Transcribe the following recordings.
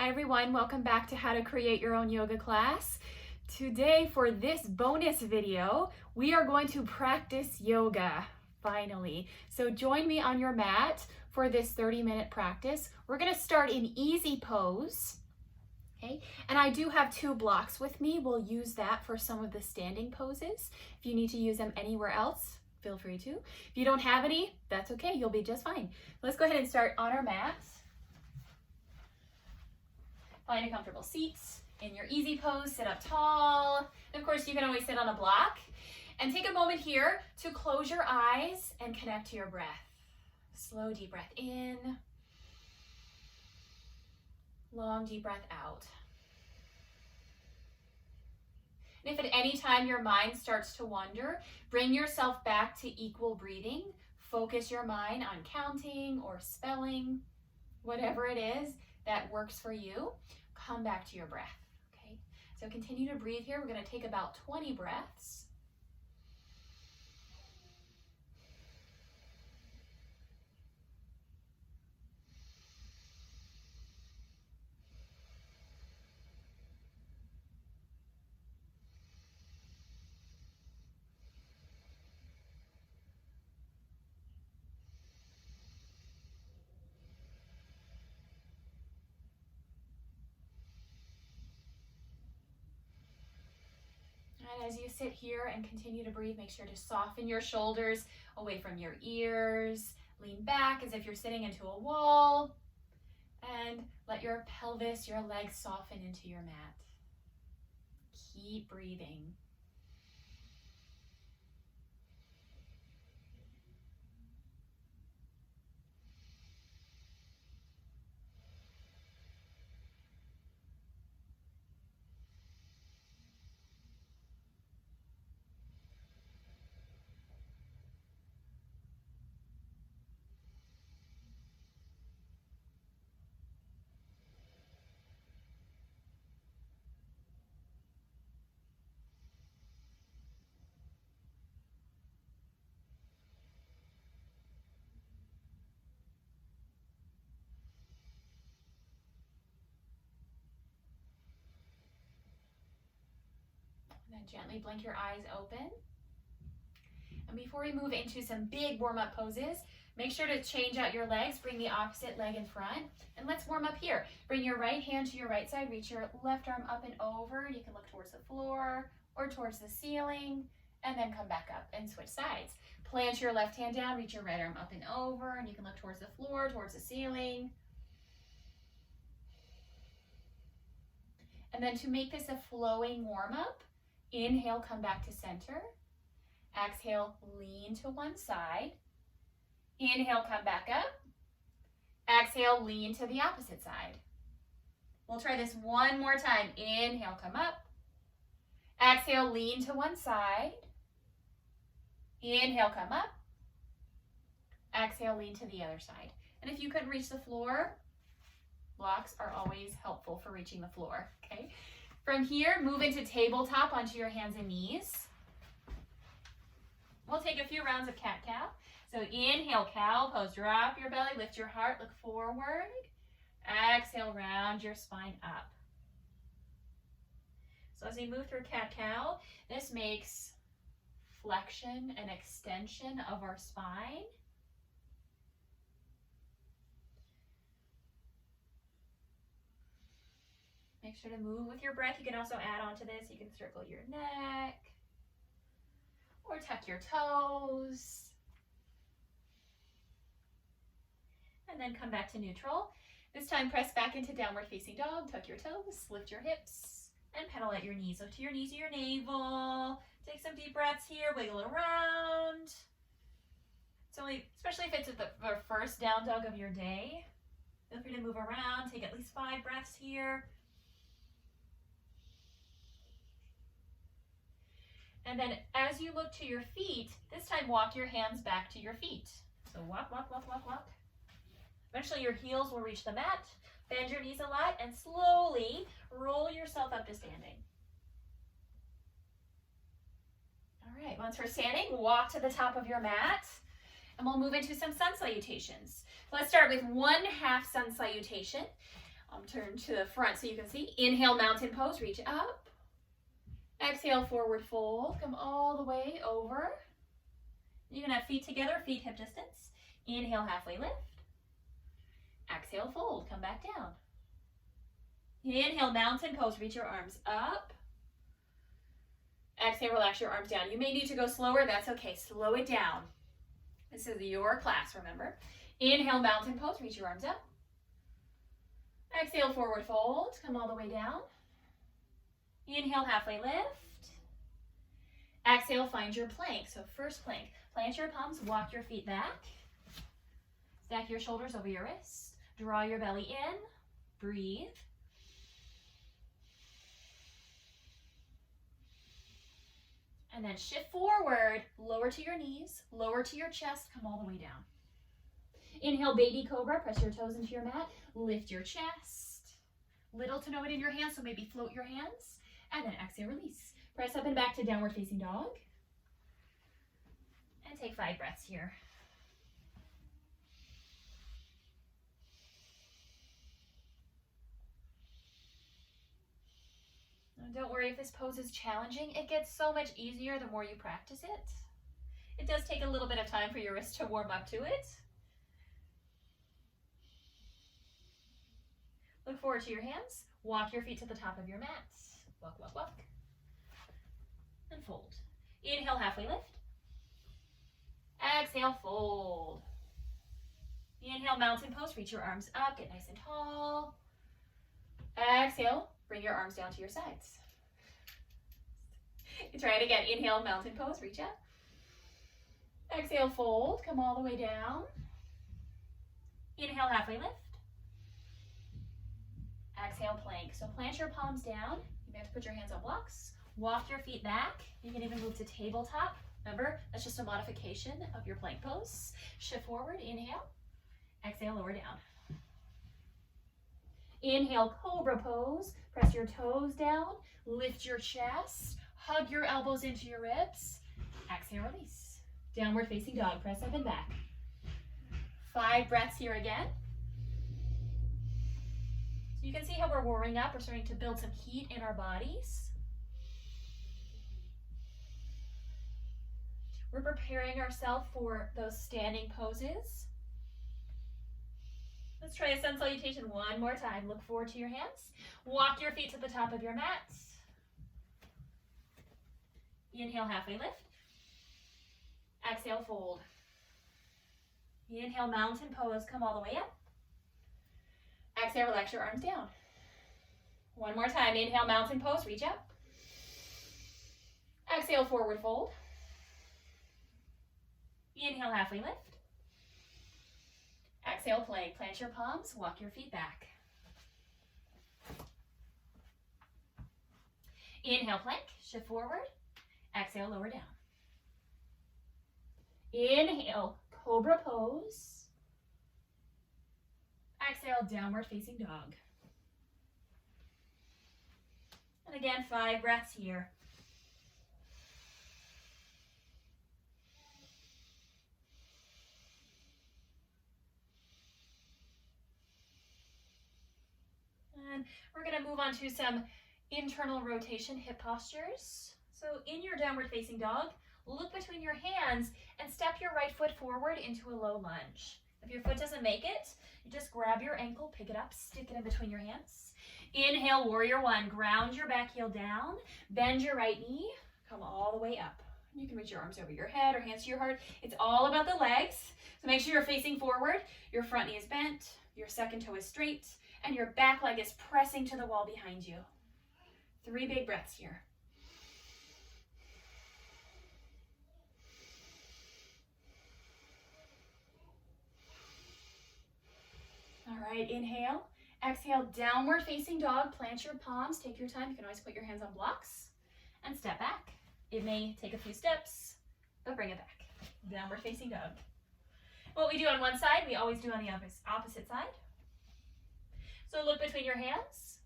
Hi everyone, welcome back to How to Create Your Own Yoga class. Today for this bonus video, we are going to practice yoga, finally. So join me on your mat for this 30-minute practice. We're gonna start in easy pose, okay? And I do have 2 blocks with me. We'll use that for some of the standing poses. If you need to use them anywhere else, feel free to. If you don't have any, that's okay, you'll be just fine. Let's go ahead and start on our mats. Find a comfortable seat. In your easy pose, sit up tall. And of course, you can always sit on a block. And take a moment here to close your eyes and connect to your breath. Slow, deep breath in. Long, deep breath out. And if at any time your mind starts to wander, bring yourself back to equal breathing. Focus your mind on counting or spelling, whatever it is that works for you. Come back to your breath, okay? So continue to breathe here. We're going to take about 20 breaths. And as you sit here and continue to breathe, make sure to soften your shoulders away from your ears. Lean back as if you're sitting into a wall. And let your pelvis, your legs soften into your mat. Keep breathing. And then gently blink your eyes open. And before we move into some big warm-up poses, make sure to change out your legs. Bring the opposite leg in front. And let's warm up here. Bring your right hand to your right side. Reach your left arm up and over. You can look towards the floor or towards the ceiling. And then come back up and switch sides. Plant your left hand down. Reach your right arm up and over. And you can look towards the floor, towards the ceiling. And then to make this a flowing warm-up, inhale, come back to center. Exhale, lean to one side. Inhale, come back up. Exhale, lean to the opposite side. We'll try this one more time. Inhale, come up. Exhale, lean to one side. Inhale, come up. Exhale, lean to the other side. And if you couldn't reach the floor, blocks are always helpful for reaching the floor, okay? From here, move into tabletop onto your hands and knees. We'll take a few rounds of cat-cow. So inhale, cow pose, drop your belly, lift your heart, look forward. Exhale, round your spine up. So as we move through cat-cow, this makes flexion and extension of our spine. Make sure to move with your breath. You can also add on to this. You can circle your neck or tuck your toes. And then come back to neutral. This time press back into downward facing dog. Tuck your toes, lift your hips, and pedal at your knees. So to your knees, to your navel. Take some deep breaths here. Wiggle it around. So especially if it's the first down dog of your day, feel free to move around. Take at least 5 breaths here. And then as you look to your feet, this time walk your hands back to your feet. So walk, walk, walk, walk, walk. Eventually your heels will reach the mat. Bend your knees a lot and slowly roll yourself up to standing. All right, once we're standing, walk to the top of your mat and we'll move into some sun salutations. Let's start with 1/2 sun salutation. Turn to the front so you can see. Inhale, mountain pose, reach up. Exhale, forward fold. Come all the way over. You can have feet together, feet hip distance. Inhale, halfway lift. Exhale, fold, come back down. Inhale, mountain pose, reach your arms up. Exhale, relax your arms down. You may need to go slower, that's okay. Slow it down. This is your class, remember. Inhale, mountain pose, reach your arms up. Exhale, forward fold, come all the way down. Inhale, halfway lift. Exhale, find your plank. So first plank, plant your palms, walk your feet back. Stack your shoulders over your wrists. Draw your belly in, breathe. And then shift forward, lower to your knees, lower to your chest, come all the way down. Inhale, baby cobra, press your toes into your mat, lift your chest. Little to no weight in your hands, so maybe float your hands. And then exhale, release. Press up and back to downward facing dog. And take 5 breaths here. Don't worry if this pose is challenging. It gets so much easier the more you practice it. It does take a little bit of time for your wrist to warm up to it. Look forward to your hands. Walk your feet to the top of your mat. Walk, walk, walk. And fold. Inhale, halfway lift. Exhale, fold. Inhale, mountain pose. Reach your arms up. Get nice and tall. Exhale. Bring your arms down to your sides. Try it again. Inhale, mountain pose, reach up. Exhale, fold, come all the way down. Inhale, halfway lift. Exhale, plank. So plant your palms down. You may have to put your hands on blocks. Walk your feet back. You can even move to tabletop. Remember, that's just a modification of your plank pose. Shift forward, inhale. Exhale, lower down. Inhale, cobra pose. Press your toes down, lift your chest, hug your elbows into your ribs. Exhale, release. Downward facing dog, press up and back. 5 breaths here again. So you can see how we're warming up. We're starting to build some heat in our bodies. We're preparing ourselves for those standing poses. Let's try a sun salutation one more time. Look forward to your hands. Walk your feet to the top of your mat. Inhale, halfway lift. Exhale, fold. Inhale, mountain pose. Come all the way up. Exhale, relax your arms down. One more time. Inhale, mountain pose. Reach up. Exhale, forward fold. Inhale, halfway lift. Exhale, plank. Plant your palms, walk your feet back. Inhale, plank, shift forward. Exhale, lower down. Inhale, cobra pose. Exhale, downward facing dog. And again, 5 breaths here. And we're going to move on to some internal rotation hip postures. So in your downward facing dog, look between your hands and step your right foot forward into a low lunge. If your foot doesn't make it, you just grab your ankle, pick it up, stick it in between your hands. Inhale, warrior one. Ground your back heel down, bend your right knee, come all the way up. You can reach your arms over your head or hands to your heart. It's all about the legs. So make sure you're facing forward, your front knee is bent, your second toe is straight, and your back leg is pressing to the wall behind you. 3 big breaths here. All right, inhale. Exhale, downward facing dog. Plant your palms. Take your time. You can always put your hands on blocks and step back. It may take a few steps, but bring it back. Downward facing dog. What we do on one side, we always do on the opposite side. So look between your hands.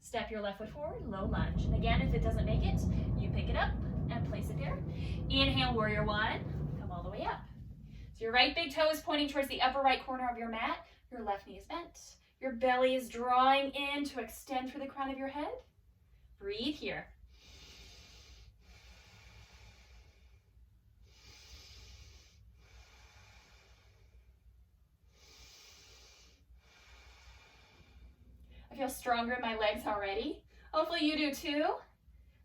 Step your left foot forward, low lunge. And again, if it doesn't make it, you pick it up and place it there. Inhale, warrior one. Come all the way up. So your right big toe is pointing towards the upper right corner of your mat. Your left knee is bent. Your belly is drawing in to extend through the crown of your head. Breathe here. I feel stronger in my legs already. Hopefully you do too.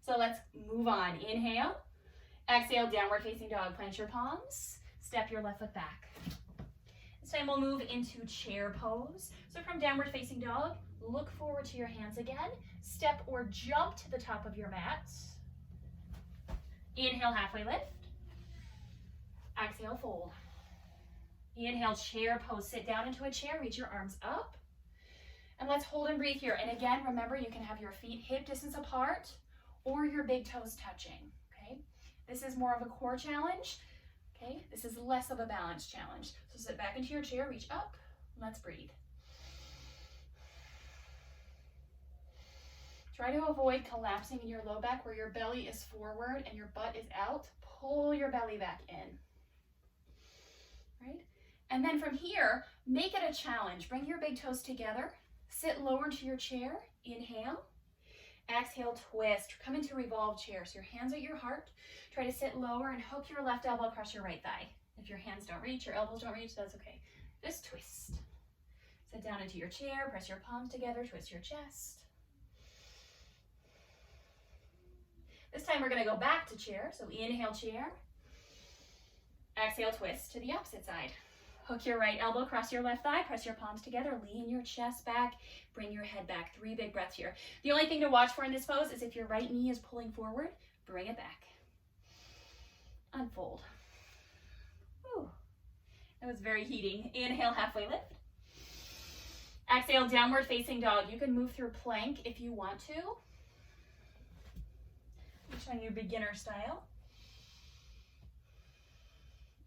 So let's move on. Inhale. Exhale, downward facing dog. Plant your palms. Step your left foot back. This time we'll move into chair pose. So from downward facing dog, look forward to your hands again. Step or jump to the top of your mat. Inhale, halfway lift. Exhale, fold. Inhale, chair pose. Sit down into a chair. Reach your arms up. And let's hold and breathe here. And again, remember, you can have your feet hip distance apart or your big toes touching, okay? This is more of a core challenge, okay? This is less of a balance challenge. So sit back into your chair, reach up, let's breathe. Try to avoid collapsing in your low back where your belly is forward and your butt is out. Pull your belly back in, right? And then from here, make it a challenge. Bring your big toes together. Sit lower into your chair. Inhale. Exhale, twist. Come into revolved chair. So your hands at your heart. Try to sit lower and hook your left elbow across your right thigh. If your hands don't reach, your elbows don't reach, that's okay. Just twist. Sit down into your chair. Press your palms together. Twist your chest. This time we're going to go back to chair. So inhale, chair. Exhale, twist to the opposite side. Hook your right elbow across your left thigh, press your palms together, lean your chest back, bring your head back. 3 big breaths here. The only thing to watch for in this pose is if your right knee is pulling forward, bring it back. Unfold. Whew. That was very heating. Inhale, halfway lift. Exhale, downward facing dog. You can move through plank if you want to. I'm showing you beginner style.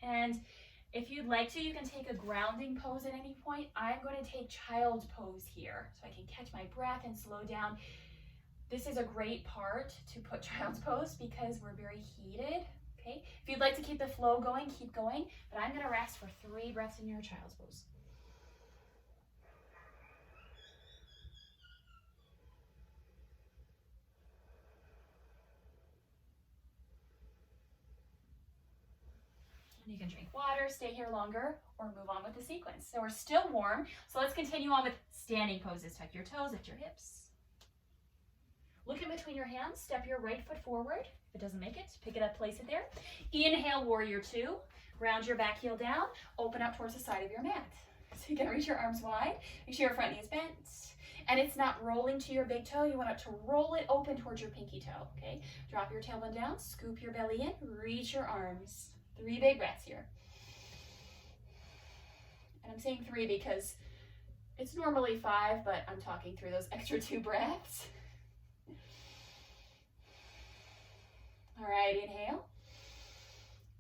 And if you'd like to, you can take a grounding pose at any point. I'm going to take child's pose here so I can catch my breath and slow down. This is a great part to put child's pose because we're very heated, okay? If you'd like to keep the flow going, keep going, but I'm going to rest for 3 breaths in your child's pose. You can drink water, stay here longer, or move on with the sequence. So we're still warm, so let's continue on with standing poses. Tuck your toes, lift your hips. Look in between your hands, step your right foot forward. If it doesn't make it, pick it up, place it there. Inhale, warrior 2. Round your back heel down, open up towards the side of your mat. So you're gonna reach your arms wide, make sure your front knee is bent. And it's not rolling to your big toe, you want it to roll it open towards your pinky toe, okay? Drop your tailbone down, scoop your belly in, reach your arms. 3 big breaths here. And I'm saying 3 because it's normally 5, but I'm talking through those extra 2 breaths. All right, inhale.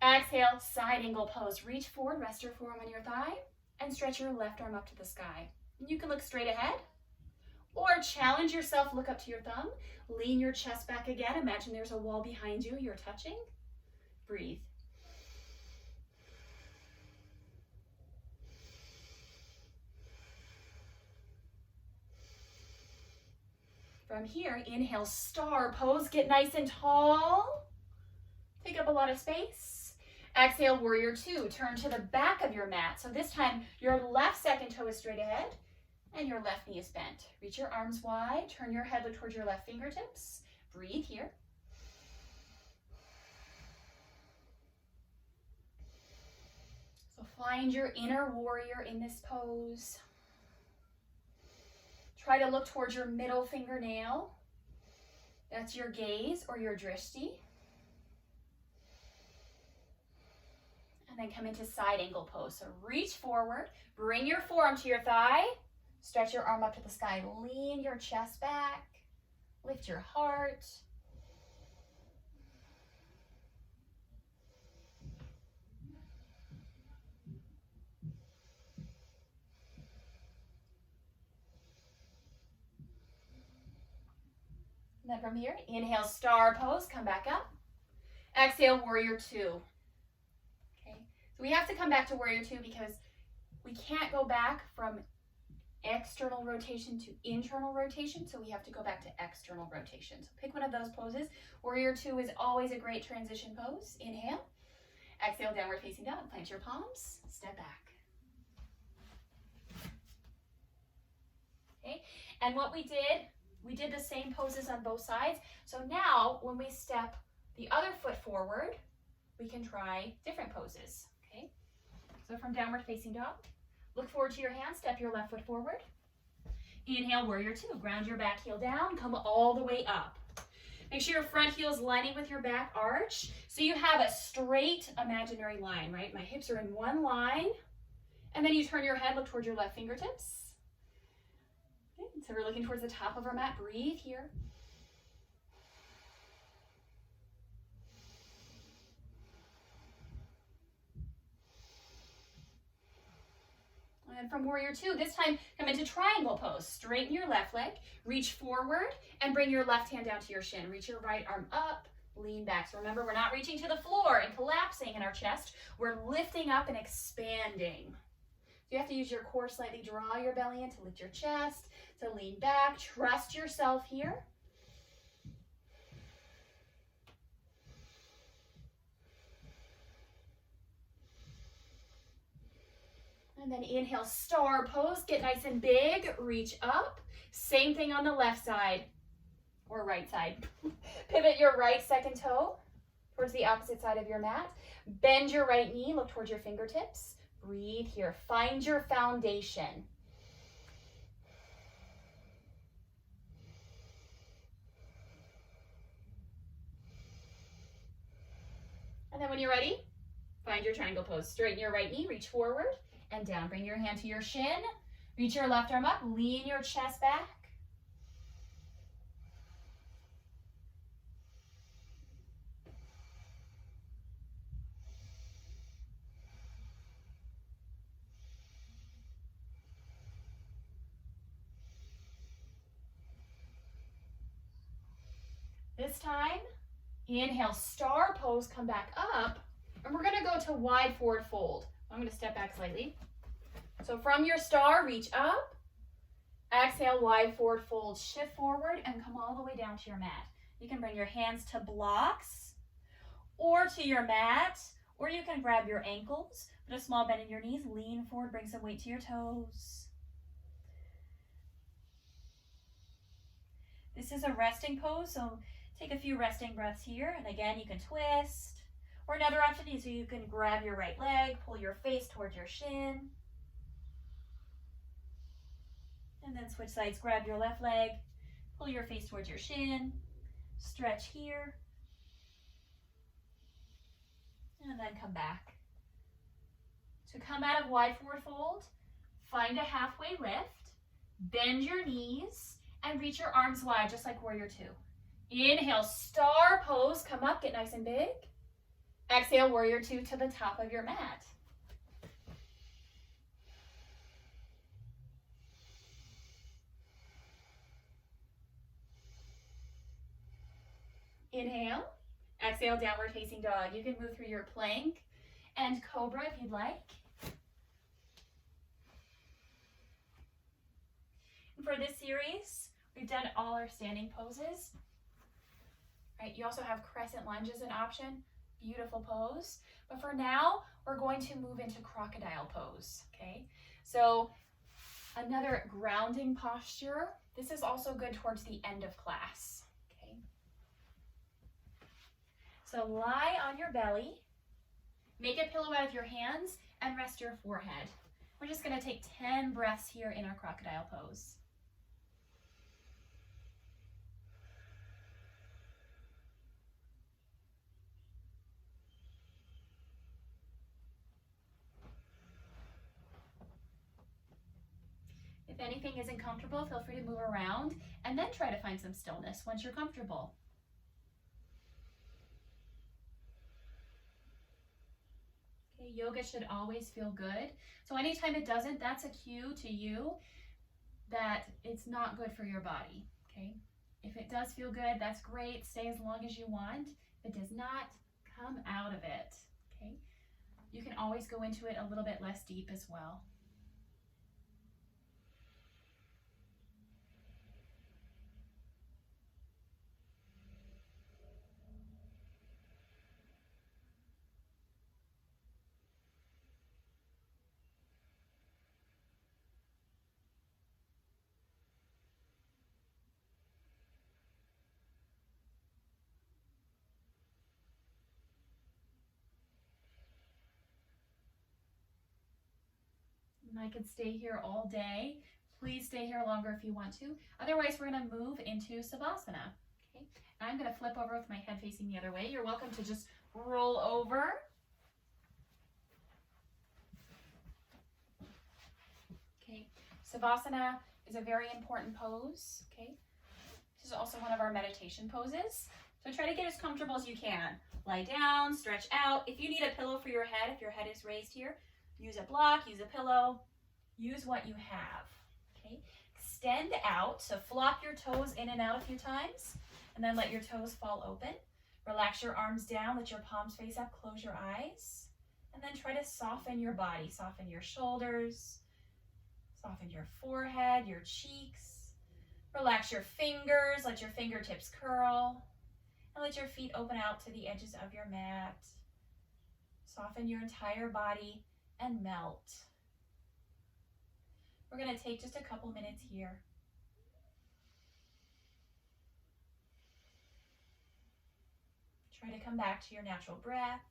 Exhale, side angle pose. Reach forward, rest your forearm on your thigh, and stretch your left arm up to the sky. You can look straight ahead, or challenge yourself, look up to your thumb, lean your chest back again. Imagine there's a wall behind you, you're touching. Breathe. From here, inhale, star pose. Get nice and tall. Take up a lot of space. Exhale, warrior 2. Turn to the back of your mat. So this time, your left second toe is straight ahead and your left knee is bent. Reach your arms wide. Turn your head towards your left fingertips. Breathe here. So find your inner warrior in this pose. Try to look towards your middle fingernail. That's your gaze or your drishti. And then come into side angle pose. So reach forward, bring your forearm to your thigh, stretch your arm up to the sky, lean your chest back, lift your heart. And then from here, inhale, star pose, come back up. Exhale, warrior 2. Okay, so we have to come back to warrior 2 because we can't go back from external rotation to internal rotation, so we have to go back to external rotation. So pick one of those poses. Warrior two is always a great transition pose. Inhale. Exhale, downward facing dog. Plant your palms, step back. Okay, and what we did the same poses on both sides. So now when we step the other foot forward, we can try different poses. Okay, so from downward facing dog, look forward to your hands, step your left foot forward. Inhale, warrior two. Ground your back heel down, come all the way up. Make sure your front heel is lining with your back arch. So you have a straight imaginary line, right? My hips are in one line. And then you turn your head, look towards your left fingertips. Okay, so we're looking towards the top of our mat. Breathe here. And from warrior two, this time come into triangle pose. Straighten your left leg, reach forward, and bring your left hand down to your shin. Reach your right arm up, lean back. So remember, we're not reaching to the floor and collapsing in our chest. We're lifting up and expanding. You have to use your core slightly, draw your belly in to lift your chest, to lean back. Trust yourself here. And then inhale, star pose, get nice and big, reach up. Same thing on the left side or right side. Pivot your right second toe towards the opposite side of your mat. Bend your right knee, look towards your fingertips. Breathe here, find your foundation. And then when you're ready, find your triangle pose. Straighten your right knee, reach forward and down. Bring your hand to your shin. Reach your left arm up, lean your chest back. This time, inhale, star pose, come back up, and we're gonna go to wide forward fold. I'm gonna step back slightly. So from your star, reach up, exhale, wide forward fold, shift forward, and come all the way down to your mat. You can bring your hands to blocks or to your mat, or you can grab your ankles, put a small bend in your knees, lean forward, bring some weight to your toes. This is a resting pose, so take a few resting breaths here, and again, you can twist. Or another option is you can grab your right leg, pull your face towards your shin. And then switch sides, grab your left leg, pull your face towards your shin, stretch here. And then come back. To come out of wide forward fold, find a halfway lift, bend your knees, and reach your arms wide, just like warrior two. Inhale, star pose, come up, get nice and big. Exhale, warrior two to the top of your mat. Inhale, exhale, downward facing dog. You can move through your plank and cobra if you'd like. And for this series, we've done all our standing poses. Right, you also have crescent lunge as an option. Beautiful pose. But for now, we're going to move into crocodile pose, okay? So another grounding posture. This is also good towards the end of class, okay? So lie on your belly, make a pillow out of your hands, and rest your forehead. We're just gonna take 10 breaths here in our crocodile pose. If anything isn't comfortable, feel free to move around and then try to find some stillness once you're comfortable. Okay, yoga should always feel good. So anytime it doesn't, that's a cue to you that it's not good for your body, okay? If it does feel good, that's great. Stay as long as you want. If it does not, come out of it, okay? You can always go into it a little bit less deep as well. And I could stay here all day. Please stay here longer if you want to. Otherwise, we're gonna move into Savasana. Okay, I'm gonna flip over with my head facing the other way. You're welcome to just roll over. Okay, Savasana is a very important pose. Okay, this is also one of our meditation poses. So try to get as comfortable as you can. Lie down, stretch out. If you need a pillow for your head, if your head is raised here, use a block, use a pillow, use what you have. Okay, extend out, so flop your toes in and out a few times, and then let your toes fall open. Relax your arms down, let your palms face up, close your eyes, and then try to soften your body. Soften your shoulders, soften your forehead, your cheeks. Relax your fingers, let your fingertips curl, and let your feet open out to the edges of your mat. Soften your entire body and melt. We're going to take just a couple minutes here. Try to come back to your natural breath.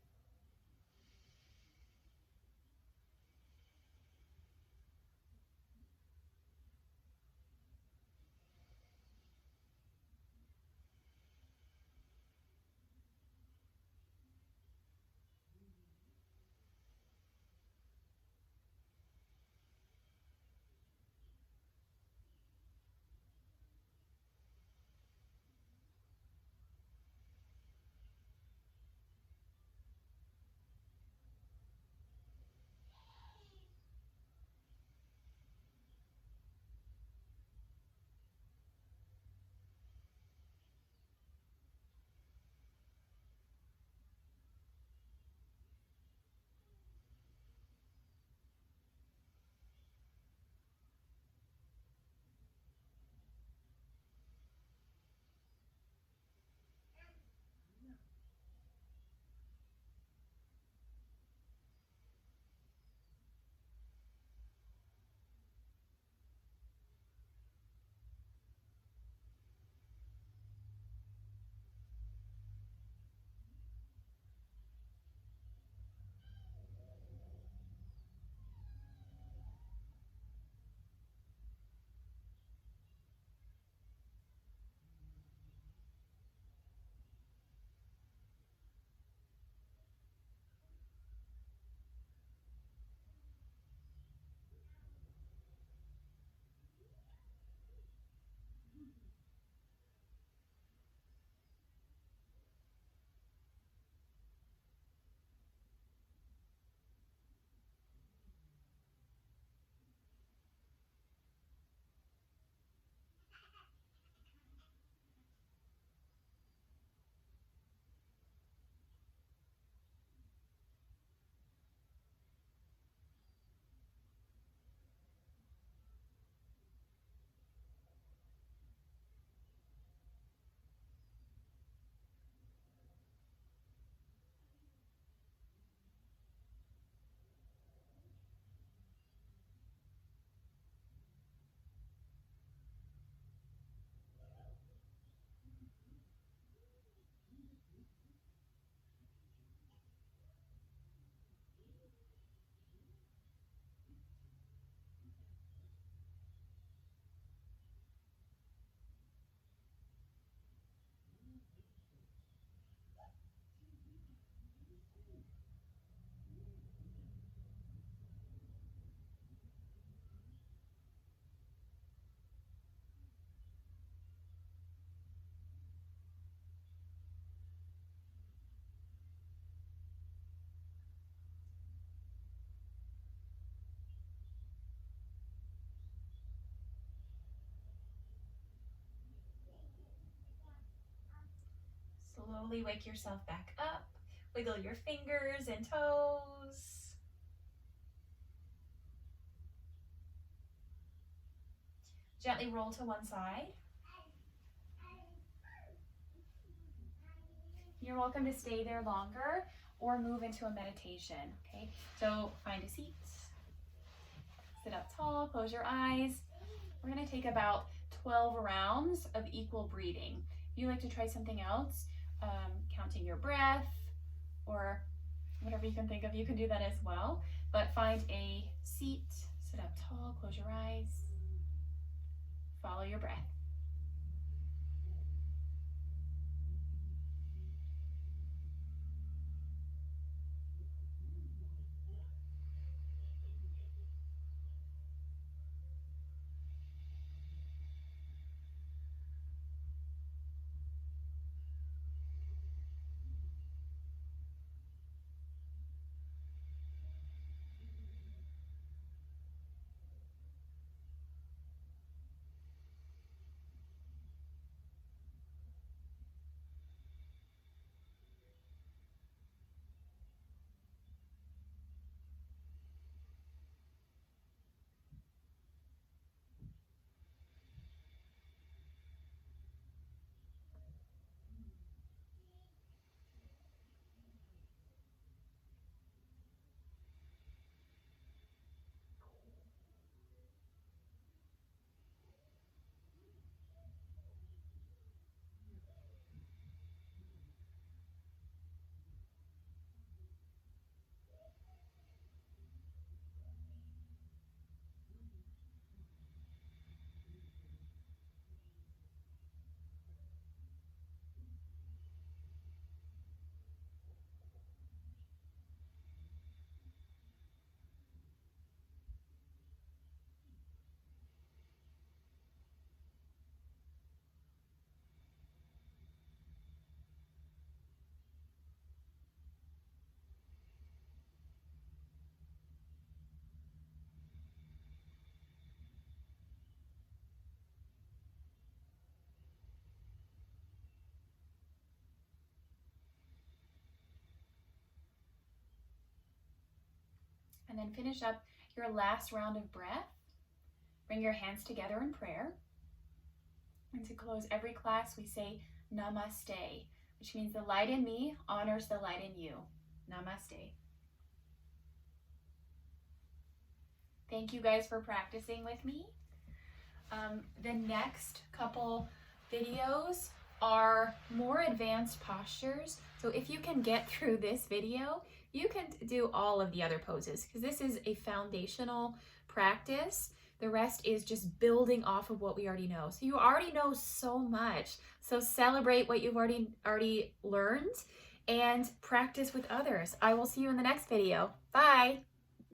Slowly wake yourself back up. Wiggle your fingers and toes. Gently roll to one side. You're welcome to stay there longer or move into a meditation, okay? So find a seat. Sit up tall, close your eyes. We're gonna take about 12 rounds of equal breathing. If you like to try something else, counting your breath or whatever you can think of, you can do that as well. But find a seat, Sit up tall, close your eyes. Follow your breath. And then finish up your last round of breath. Bring your hands together in prayer. And to close every class, we say namaste, which means the light in me honors the light in you. Namaste. Thank you guys for practicing with me. The next couple videos are more advanced postures. So if you can get through this video, you can do all of the other poses because this is a foundational practice. The rest is just building off of what we already know. So you already know so much. So celebrate what you've already learned and practice with others. I will see you in the next video. Bye.